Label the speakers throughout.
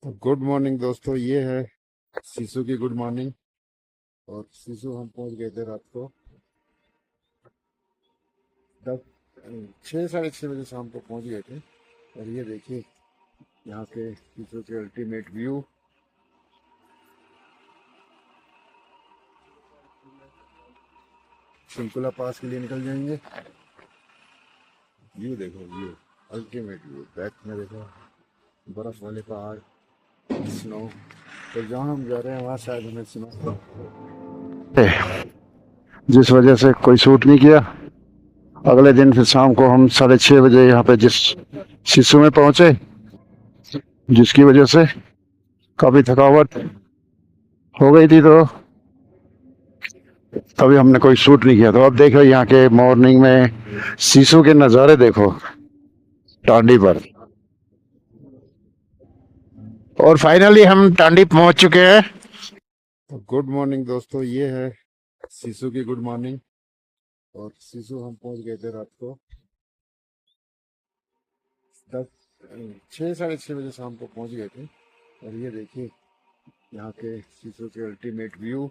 Speaker 1: तो good morning दोस्तों, ये है सिसु की गुड मॉर्निंग। और सिसु हम पहुंच गए थे रात को 10 6 साढ़े 6 बजे शाम को पहुंच गए थे। और ये देखिए यहाँ के सिसु के अल्टीमेट व्यू। सिंकुला पास के लिए निकल जाएंगे। व्यू देखो, व्यू अल्टीमेट व्यू। बैक में देखो बर्फ वाले पहाड़, स्नो। तो जहाँ हम जा रहे हैं वहाँ शायद हमें स्नो, जिस वजह से कोई शूट नहीं किया। अगले दिन फिर शाम को हम 6:30 बजे यहाँ पे जिस सिसु में पहुंचे, जिसकी वजह से काफी थकावट हो गई थी, तो तभी हमने कोई शूट नहीं किया। तो अब देखो यहाँ के मॉर्निंग में सिसु के नज़ारे देखो टांडी पर। और फाइनली हम टांडी पहुंच चुके हैं। तो गुड मॉर्निंग दोस्तों, ये है सिसु की गुड मॉर्निंग। और सिसु हम पहुंच गए थे रात को 6 साढ़े 6 बजे शाम को पहुंच गए थे। और ये देखिए यहाँ के सिसु के अल्टीमेट व्यू।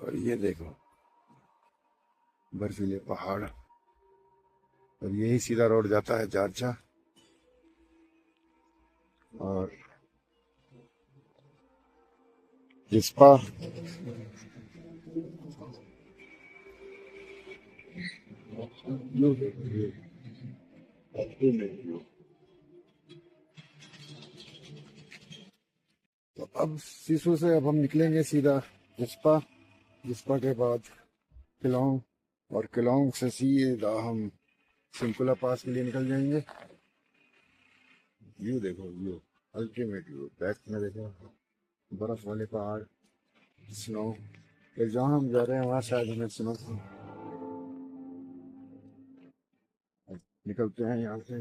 Speaker 1: और ये देखो बर्फीले पहाड़। और यही सीधा रोड जाता है जारचा। और जिस्पा। तो अब सिसु से अब हम निकलेंगे सीधा जिस्पा। जिस्पा के बाद किलोंग, और किलोंग से सीधा हम सिंकुला पास के लिए निकल जाएंगे। व्यू देखो, व्यू अल्टीमेट व्यू। बैक में देखो बर्फ वाले पहाड़, स्नो। फिर जहाँ हम जा रहे हैं वहाँ शायद हमें स्नो। निकलते हैं यहाँ से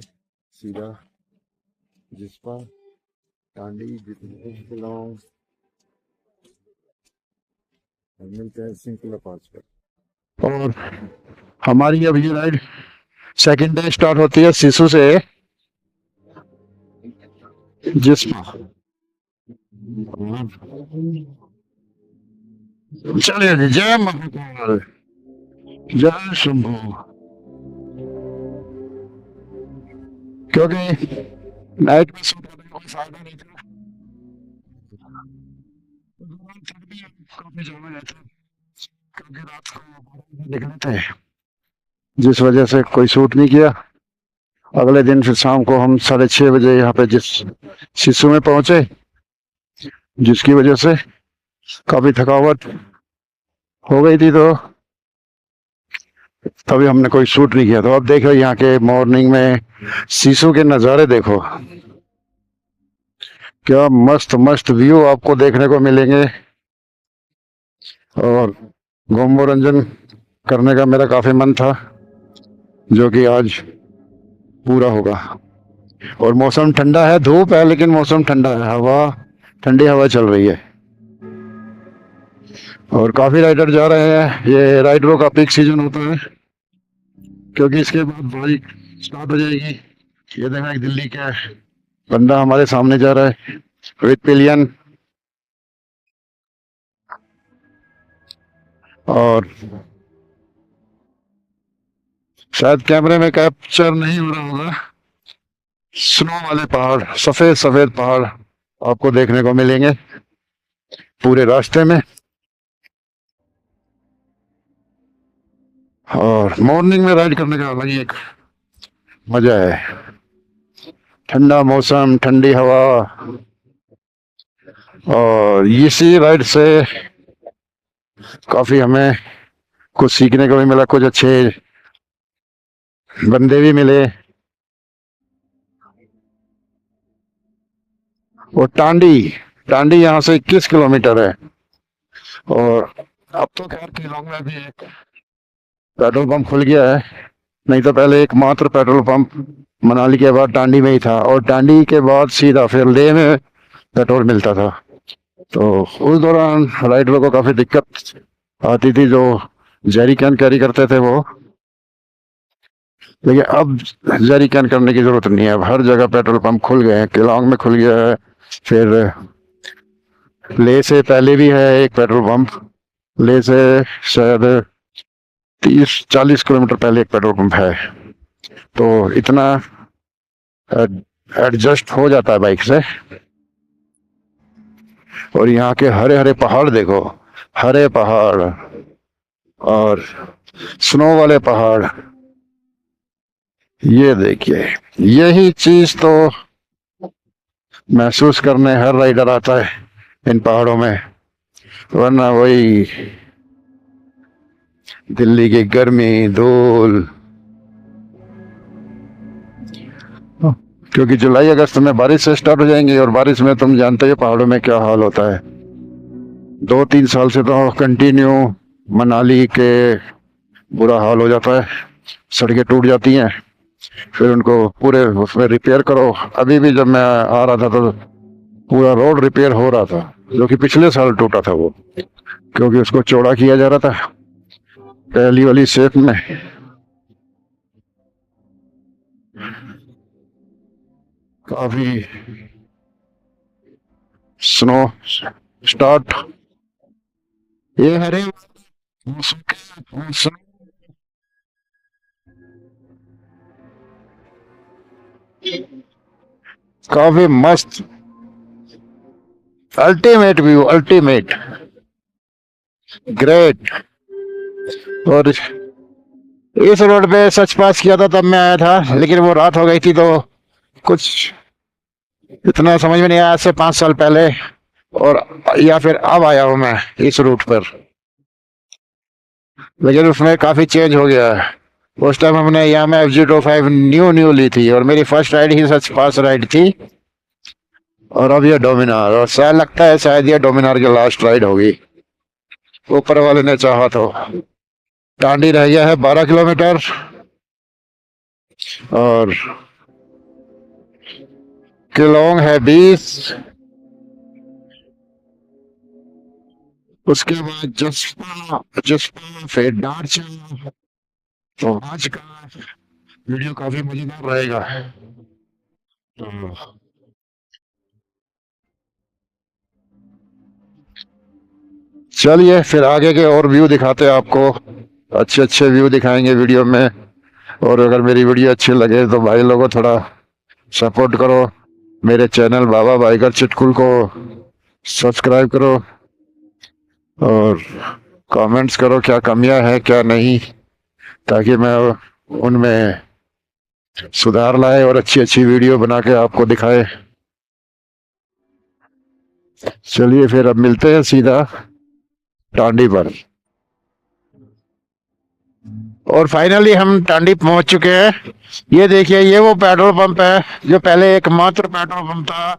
Speaker 1: सीधा जिस्पा, टांडी, किलोंग, और मिलते हैं सिंकुला पास पर। और हमारी अब ये राइड सेकेंड डे स्टार्ट होती है सिसु से जिस्पा। चलिए जी, जय महाकाल, जय शंभू। क्योंकि नाइट में शूट करने का कोई फायदा नहीं था, काफी ज्यादा रहता, क्योंकि रात को निकले थे, जिस वजह से कोई शूट नहीं किया। अगले दिन फिर शाम को हम 6:30 बजे यहाँ पे जिस सिसु में पहुंचे, जिसकी वजह से काफी थकावट हो गई थी, तो तभी हमने कोई शूट नहीं किया। तो अब देखो यहाँ के मॉर्निंग में सिसु के नज़ारे देखो, क्या मस्त मस्त व्यू आपको देखने को मिलेंगे। और घूम मनोरंजन करने का मेरा काफी मन था, जो कि आज पूरा होगा। और मौसम ठंडा है, धूप है लेकिन मौसम ठंडा है, हवा ठंडी हवा चल रही है। और काफी राइडर जा रहे हैं। ये राइडरों का पीक सीजन होता है, क्योंकि इसके बाद बारिश स्टार्ट हो जाएगी। ये देखा, एक दिल्ली का बंदा हमारे सामने जा रहा है विद पिलियन। और शायद कैमरे में कैप्चर नहीं हो रहा होगा, स्नो वाले पहाड़, सफेद सफेद पहाड़ आपको देखने को मिलेंगे पूरे रास्ते में। और मॉर्निंग में राइड करने का अलग ही एक मजा है। ठंडा मौसम, ठंडी हवा। और इसी राइड से काफी हमें कुछ सीखने को भी मिला, कुछ अच्छे बंदे भी मिले। और टांडी टांडी यहाँ से 21 किलोमीटर है। और अब तो खैर किलोंग में भी एक पेट्रोल पंप खुल गया है, नहीं तो पहले एकमात्र पेट्रोल पंप मनाली के बाद टांडी में ही था। और टांडी के बाद सीधा फिर लेह में पेट्रोल मिलता था। तो उस दौरान राइडरों को काफी दिक्कत आती थी, जो जेरी कैन कैरी करते थे वो। लेकिन अब जेरी कैन करने की जरूरत नहीं है, अब हर जगह पेट्रोल पंप खुल गए हैं। केलांग में खुल गया है, फिर ले से पहले भी है एक पेट्रोल पंप। ले से शायद 30-40 किलोमीटर पहले एक पेट्रोल पंप है। तो इतना एडजस्ट हो जाता है बाइक से। और यहाँ के हरे हरे पहाड़ देखो, हरे पहाड़ और स्नो वाले पहाड़। ये देखिए, यही चीज तो महसूस करने हर राइडर आता है इन पहाड़ों में, वरना वही दिल्ली की गर्मी, धूल। क्योंकि जुलाई अगस्त में बारिश से स्टार्ट हो जाएंगी, और बारिश में तुम जानते हो पहाड़ों में क्या हाल होता है। 2-3 साल से तो कंटिन्यू मनाली के बुरा हाल हो जाता है, सड़कें टूट जाती हैं, फिर उनको पूरे उसमें रिपेयर करो। अभी भी जब मैं आ रहा था तो पूरा रोड रिपेयर हो रहा था, जो कि पिछले साल टूटा था वो, क्योंकि उसको चौड़ा किया जा रहा था पहली वाली शेप में। काफी स्नो स्टार्ट, ये हरे स्नो, काफी मस्त, अल्टीमेट व्यू, अल्टीमेट, ग्रेट। और इस रोड पे सच पास किया था तब मैं आया था, लेकिन वो रात हो गई थी तो कुछ इतना समझ में नहीं आया। आज से 5 साल पहले, और या फिर अब आया हूं मैं इस रूट पर, लेकिन उसमें काफी चेंज हो गया है। उस टाइम हमने यामा FZ25 न्यू न्यू ली थी, और मेरी फर्स्ट राइड ही सच पास राइड थी। और अब ये डोमिनार, और शायद लगता है शायद ये डोमिनार की लास्ट राइड होगी, ऊपर वाले ने चाहा तो। टांडी रह गया है 12 किलोमीटर, और केलोंग है 20। उसके बाद जसपा, जसपा फिर दारचा। तो आज का वीडियो काफी मजेदार रहेगा। तो चलिए फिर आगे के और व्यू दिखाते हैं आपको, अच्छे अच्छे व्यू दिखाएंगे वीडियो में। और अगर मेरी वीडियो अच्छी लगे तो भाई लोगों थोड़ा सपोर्ट करो, मेरे चैनल बाबा बाइकर चिटकुल को सब्सक्राइब करो, और कमेंट्स करो क्या कमियां हैं क्या नहीं, ताकि मैं उनमें सुधार लाए और अच्छी अच्छी वीडियो बना के आपको दिखाए। चलिए फिर अब मिलते हैं सीधा टांडी पर। और फाइनली हम टांडी पहुंच चुके हैं। ये देखिए, ये वो पेट्रोल पंप है जो पहले एकमात्र पेट्रोल पंप था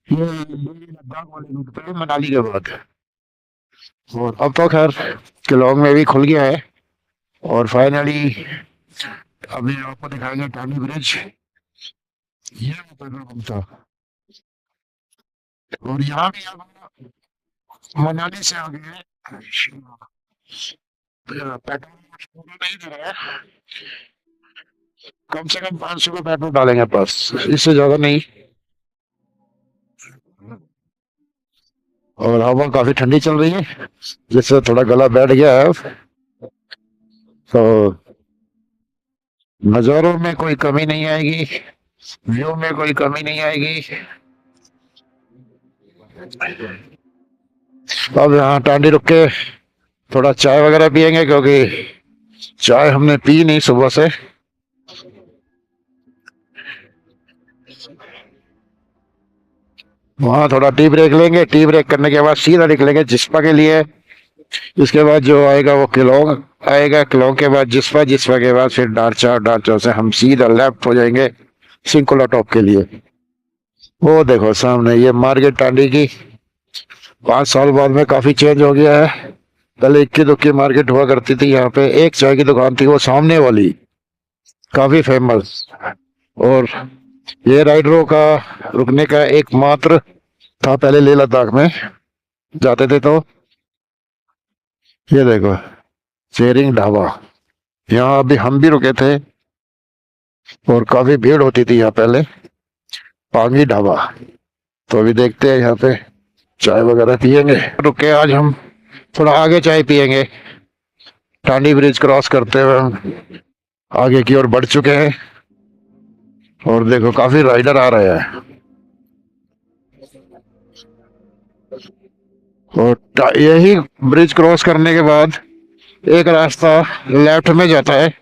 Speaker 1: ये लद्दाख वाले रूट पे, मनाली के बाद। और अब तो खैर केलोंग में भी खुल गया है। और फाइनली अभी आपको दिखाएंगे टांडी ब्रिज। ये वो पेट्रोल पंप था, और यहाँ भी अब मनाली से आगे पेट्रोल नहीं दे रहा है, कम से कम 500 का पेट्रोल डालेंगे बस, इससे ज्यादा नहीं। और हवा काफी ठंडी चल रही है, जिससे थोड़ा गला बैठ गया है। तो नजारों में कोई कमी नहीं आएगी, व्यू में कोई कमी नहीं आएगी। अब यहाँ टांडी रुक के थोड़ा चाय वगैरह पियेंगे, क्योंकि चाय हमने पी नहीं सुबह से। वहाँ थोड़ा टी ब्रेक लेंगे, टी ब्रेक करने के बाद सीधा निकलेंगे जिस्पा के लिए। इसके बाद जो आएगा वो केलोंग आएगा, केलोंग के बाद जिस्पा, जिस्पा के बाद फिर दारचा, दारचा से हम सीधा लेफ्ट हो जाएंगे सिंकोला टॉप के लिए। वो देखो सामने ये मार्केट टांडी की 5 साल बाद में काफी चेंज हो गया है। पहले इक्की दुक्की मार्केट हुआ करती थी यहाँ पे, एक चाय की दुकान थी वो सामने वाली, काफी फेमस। और ये राइडरों का रुकने का एकमात्र था पहले लेह लद्दाख में जाते थे तो। ये देखो, शेरिंग ढाबा, यहाँ अभी हम भी रुके थे और काफी भीड़ होती थी यहाँ पहले। पांगी ढाबा, तो अभी देखते हैं यहाँ पे चाय वगैरह पियेंगे। रुके आज हम, थोड़ा आगे चाय पियेंगे। टांडी ब्रिज क्रॉस करते हुए हम आगे की ओर बढ़ चुके हैं और देखो काफी राइडर आ रहे हैं। और यही ब्रिज क्रॉस करने के बाद एक रास्ता लेफ्ट में जाता है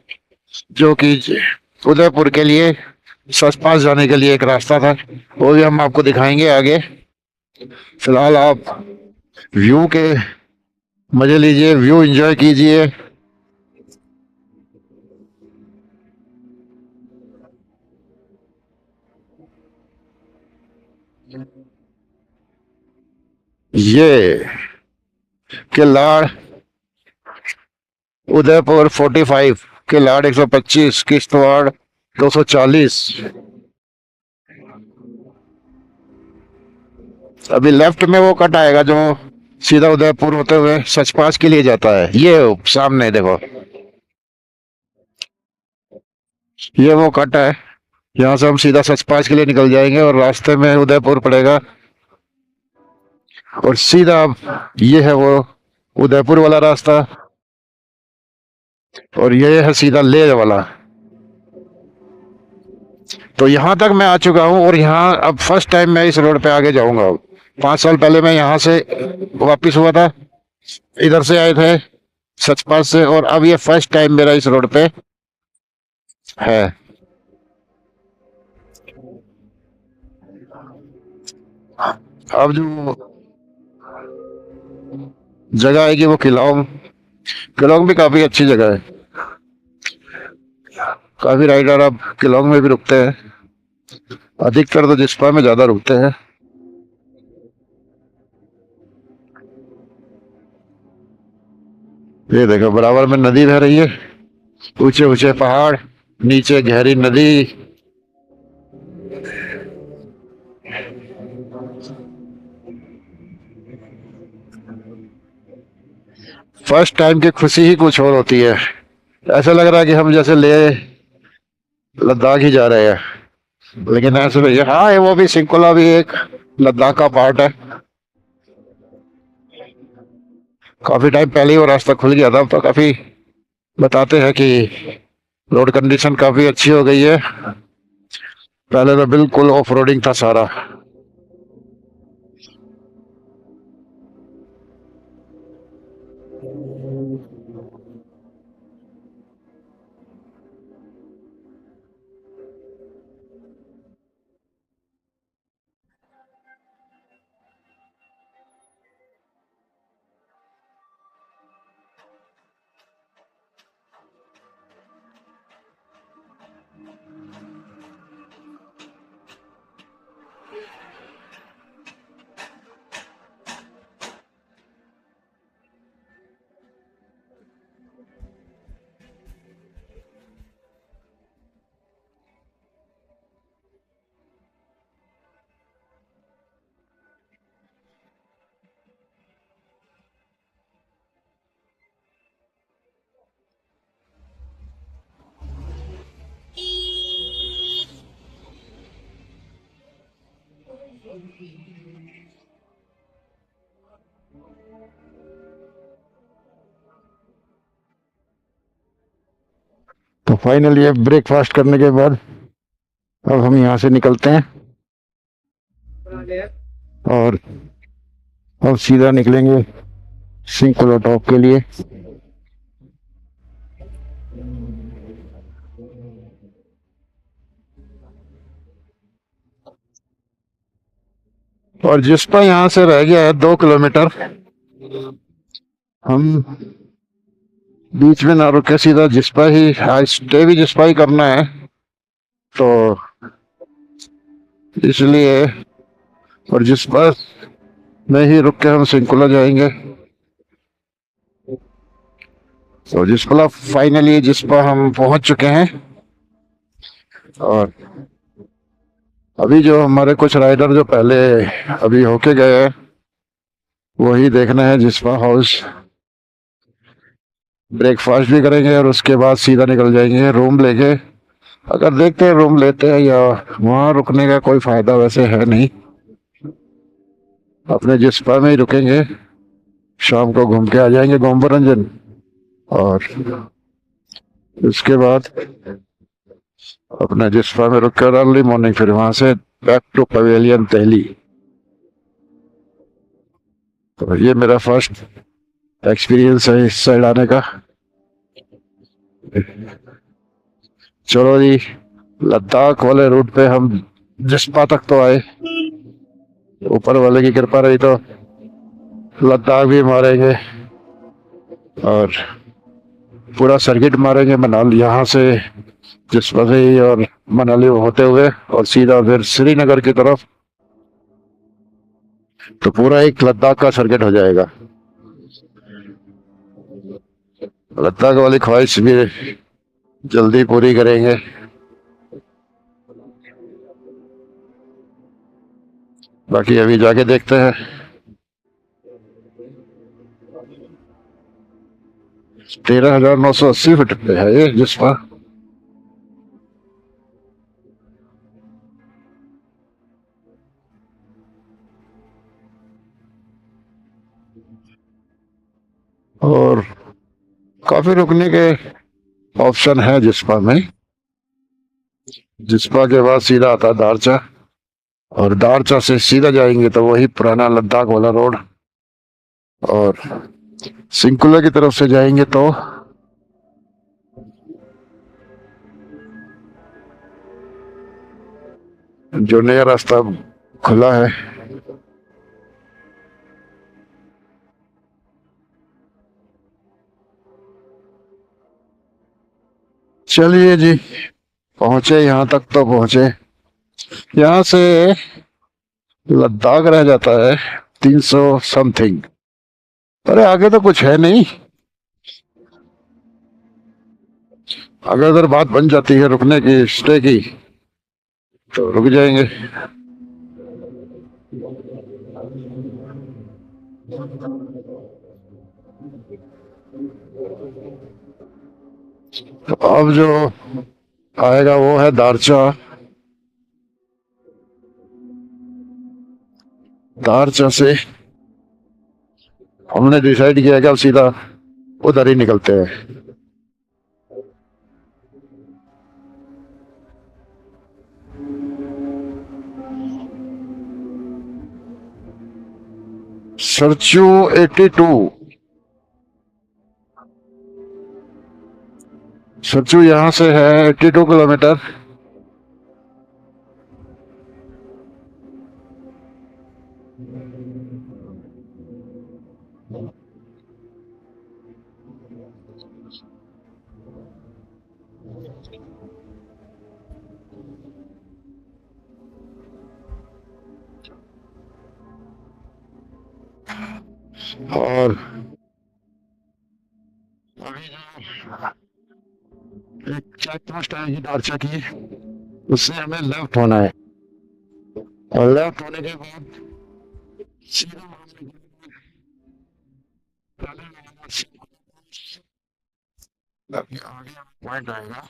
Speaker 1: जो कि उदयपुर के लिए सच पास जाने के लिए एक रास्ता था, वो भी हम आपको दिखाएंगे आगे। फिलहाल आप व्यू के मजे लीजिए, व्यू एंजॉय कीजिए। ये किलाड़ उदयपुर 45, किलाड़ 125, किश्तवाड़ 240। अभी लेफ्ट में वो कट आएगा जो सीधा उदयपुर होते हुए सचपास के लिए जाता है। ये सामने देखो, ये वो कट है, यहाँ से हम सीधा सचपास के लिए निकल जाएंगे और रास्ते में उदयपुर पड़ेगा और सीधा ये है वो उदयपुर वाला रास्ता और ये है सीधा लेह वाला। तो यहाँ तक मैं आ चुका हूँ और यहाँ अब फर्स्ट टाइम मैं इस रोड पे आगे जाऊंगा। 5 साल पहले मैं यहाँ से वापिस हुआ था, इधर से आए थे सचपास से, और अब ये फर्स्ट टाइम मेरा इस रोड पे है। अब जो जगह आएगी वो किलांग, किलांग भी काफी अच्छी जगह है। काफी राइडर अब किलांग में भी रुकते हैं, अधिकतर तो जिस्पा में ज्यादा रुकते हैं। ये देखो बराबर में नदी बह रही है, ऊंचे ऊंचे पहाड़, नीचे गहरी नदी। फर्स्ट टाइम की खुशी ही कुछ और होती है, ऐसा लग रहा है कि हम जैसे लेह लद्दाख ही जा रहे हैं, लेकिन ऐसे नहीं है। हाँ, वो भी सिंकुला भी एक लद्दाख का पार्ट है। काफी टाइम पहले ही वो रास्ता खुल गया था, तो काफी बताते हैं कि रोड कंडीशन काफी अच्छी हो गई है। पहले तो बिल्कुल ऑफ रोडिंग था सारा। तो फाइनली ये ब्रेकफास्ट करने के बाद अब हम यहाँ से निकलते हैं और अब सीधा निकलेंगे सिंकुला टॉप के लिए। और जिसपा यहाँ से रह गया है 2 किलोमीटर, हम बीच में ना रुके, सीधा जिसपा ही आज स्टे भी जिसपा ही करना है, तो इसलिए और जिसपा में ही रुक के हम सिंकुला जाएंगे। तो जिसपा फाइनली जिसपा हम पहुंच चुके हैं और अभी जो हमारे कुछ राइडर जो पहले अभी होके गए हैं वही देखना है जिस्पा हाउस। ब्रेकफास्ट भी करेंगे और उसके बाद सीधा निकल जाएंगे रूम लेके। अगर देखते हैं रूम लेते हैं या वहाँ रुकने का कोई फायदा वैसे है नहीं, अपने जिस्पा में ही रुकेंगे। शाम को घूम के आ जाएंगे गोम्बरंजन और उसके बाद अपना जिस्पा में रुक कर अर्ली मॉर्निंग फिर वहां से बैक टू पवेलियन दिल्ली। तो ये मेरा फर्स्ट एक्सपीरियंस है इस साइड आने का। चलो जी, लद्दाख वाले रूट पे हम जिस्पा तक तो आए। ऊपर वाले की कृपा रही तो लद्दाख भी मारेंगे और पूरा सर्किट मारेंगे मनाली यहाँ से, जिस्पा से ही और मनाली होते हुए और सीधा फिर श्रीनगर की तरफ। तो पूरा एक लद्दाख का सर्किट हो जाएगा। लद्दाख वाली ख्वाहिश भी जल्दी पूरी करेंगे। बाकी अभी जाके देखते हैं। 13,980 फीट पे है ये जिस्पा। और काफी रुकने के ऑप्शन है जिस्पा में। जिस्पा के बाद सीधा आता है दारचा और दारचा से सीधा जाएंगे तो वही पुराना लद्दाख वाला रोड। और सिंकुला की तरफ से जाएंगे तो जो नया रास्ता खुला है। चलिए जी, पहुंचे यहाँ तक तो पहुंचे। यहाँ से लद्दाख रह जाता है 300 समथिंग। अरे आगे तो कुछ है नहीं। अगर अगर बात बन जाती है रुकने की स्टे की तो रुक जाएंगे। तो अब जो आएगा वो है दारचा। दारचा से हमने डिसाइड किया कि अब सीधा उधर ही निकलते हैं। सरचू 82। सरचू यहाँ से है 82 किलोमीटर। और अभी जो एक चेक पोस्ट आएगी दारचा की, उससे हमें लेफ्ट होना है और लेफ्ट होने के बाद सीधा आगे पॉइंट आएगा।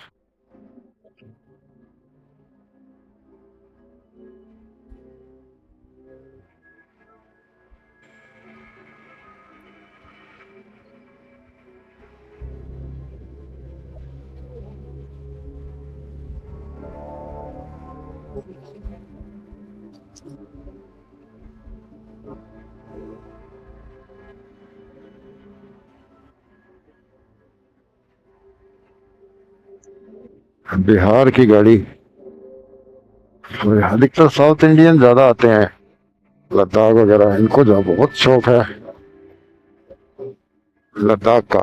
Speaker 1: बिहार की गाड़ी। अधिकतर साउथ इंडियन ज्यादा आते हैं लद्दाख वगैरह, इनको जो बहुत शौक है लद्दाख का।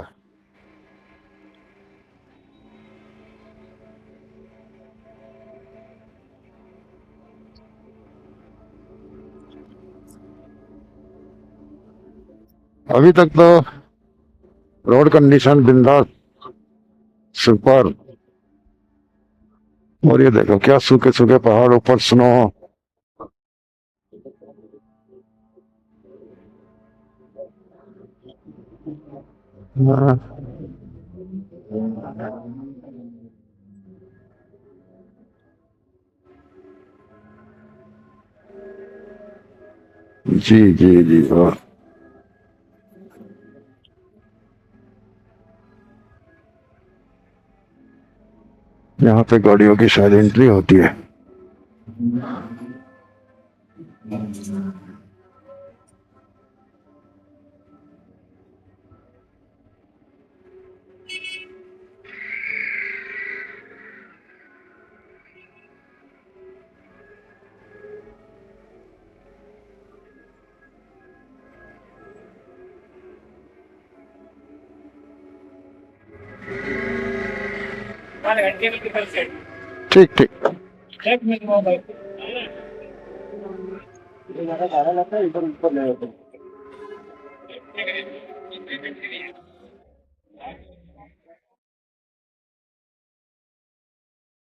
Speaker 1: अभी तक तो रोड कंडीशन बिंदास, सुपर। और ये देखो क्या सूखे सूखे पहाड़, ऊपर स्नो। हाँ, जी जी जी। और यहाँ पे गाड़ियों की शायद एंट्री होती है। ठीक ठीक।